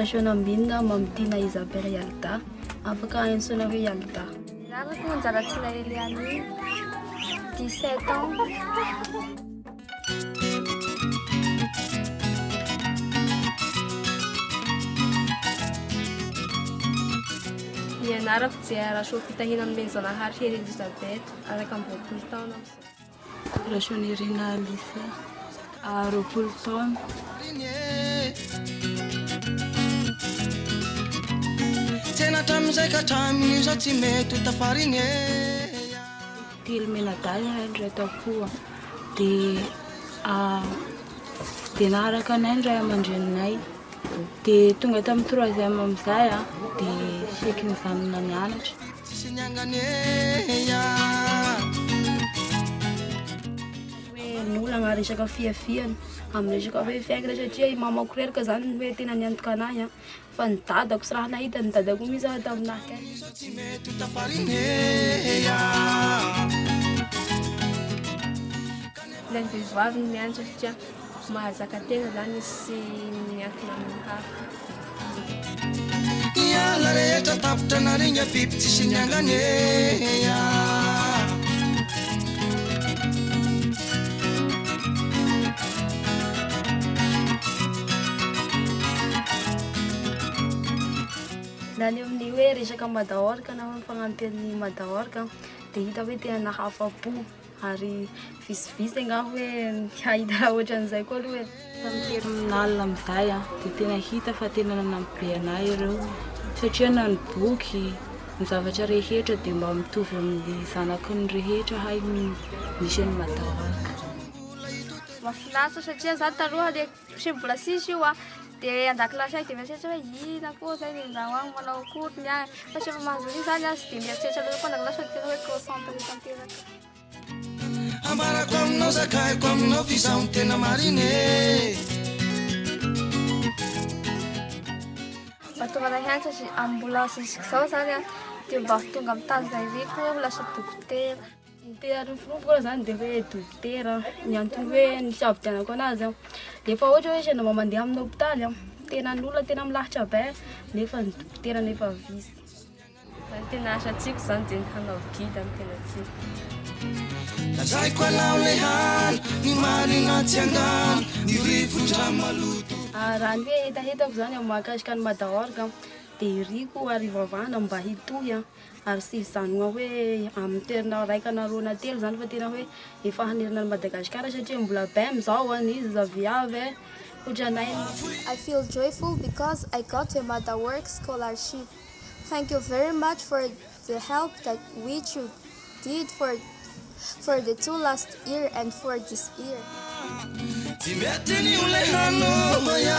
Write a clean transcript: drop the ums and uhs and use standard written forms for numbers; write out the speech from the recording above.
génération ambinina mampina Isabelle Yalda afaka antsoina hoe Yalda. Arako anjara asina Eliane 17 ans. Ianarako dia raha fitahinan'ny Menjanahary Elisabeth araka amin'ny 20 taona amin'izao. Rahasoanirina Alice 20 taona. Tena tamizay ka hatramin'io zao tsy mety ho tafariny e. Telo menadaly indray tapoa dia naharaka anay indray aman-dreninay dia tonga tamin'ny 3e amin'izay dia seky ny zanona nianatra. Tsisy niangany Hoe n'olana resaka fiafiana amin'ny resaka hoe fiainana satria i mamako reraka zany hoe tena niantoka anahy fa ny dadako sy raha nahita ny dadako mihitsy taminahy kay. tsy mety ho tafariny Ilay vehivavy ny mianatra satria mahazaka tena zany sy miankina amin'ny hafa. Iala rehetra tapitra naringa biby tsisy niangany Na ny amin'ny hoe resaka madaorika na fagnampian'ny madaorika dia hita hoe tena nahafa-po ary visivitsy nga hoe hahita raha ohatran'izay koa aloha tamin'ny terminal amin'izay dia tena hita fa tena nanampy be anahy ireo satria na ny boky ny zavatra rehetra dia mba mitovy amin'ny zanaky ny rehetra hay misy ny madaorika. Mahafinaritra satria za taloha dia sy mbola sisy io dia an-dakilasy ahy dia mieritreritra hoe ina koa zay ny andrahoagny manao akory ny agny fa sy efa mahazo io zany sy dia mieritreritra loatra koa an-dakilasy tena hoe concentré tanteraka. Ambarako aminao zakaiko aminao fizaho ny tena mariny Mba tonga na hianatra mbola sisiko izao zany dia mba tonga mitazona iry koa hoe ho lasa dokotera. Ny tena nofinofiko koa zany dia hoe dokotera ny antony hoe ny fiavidianako anazy rehefa ohatra hoe sendra mandeha amin'ny hôpitaly tena ny olona tena milahatra be nefa ny dokotera nefa visy. Zany tena asa tsiko zany dia ny hanao guide ny tena tsiko. Lazaiko alao le hany ny marina tsy angano ny rivotra maloto. Raha ny hoe hetahitako zany mahakasika ny madaorika dia iriko arivavana mba hitohy ary sy zanona hoe amin'ny toerana raika na roa na telo zany fa tena hoe efa hanerina ny Madagasikara satria mbola be amin'izao izy zaviavy ohatranay. I feel joyful because I got a Mother Work scholarship. Thank you very much for the help that which you did for the 2 last year and for this year. Ti metti ni un lehano ya